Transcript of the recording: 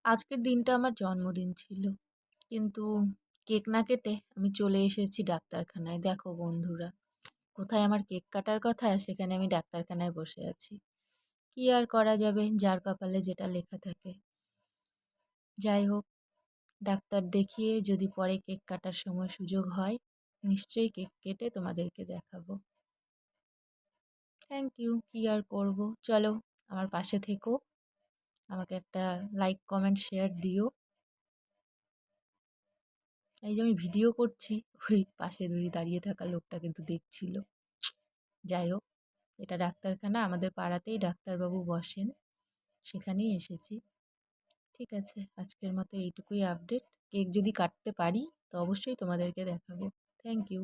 আজকের দিনটা আমার জন্মদিন ছিল। কিন্তু কেক না কেটে আমি চলে এসেছি ডাক্তারখানায়। দেখো বন্ধুরা, কোথায় আমার কেক কাটার কথা, সেখানে আমি ডাক্তারখানায় বসে আছি। কি আর করা যাবে, যার কপালে যেটা লেখা থাকে। যাই হোক, ডাক্তার দেখিয়ে যদি পরে কেক কাটার সময় সুযোগ হয়, নিশ্চয়ই কেক কেটে তোমাদেরকে দেখাবো। Thank you. কি আর করব, চলো আমার পাশে থেকো, আমাকে একটা লাইক কমেন্ট শেয়ার দিও। এই যে আমি ভিডিও করছি, ওই পাশে দাঁড়িয়ে থাকা লোকটা কিন্তু দেখছিল। যাই হোক, এটা ডাক্তারখানা, আমাদের পাড়াতেই ডাক্তারবাবু বসেন, সেখানেই এসেছি। ঠিক আছে, আজকের মতো এইটুকুই আপডেট। কেক যদি কাটতে পারি তো অবশ্যই তোমাদেরকে দেখাবো। Thank you.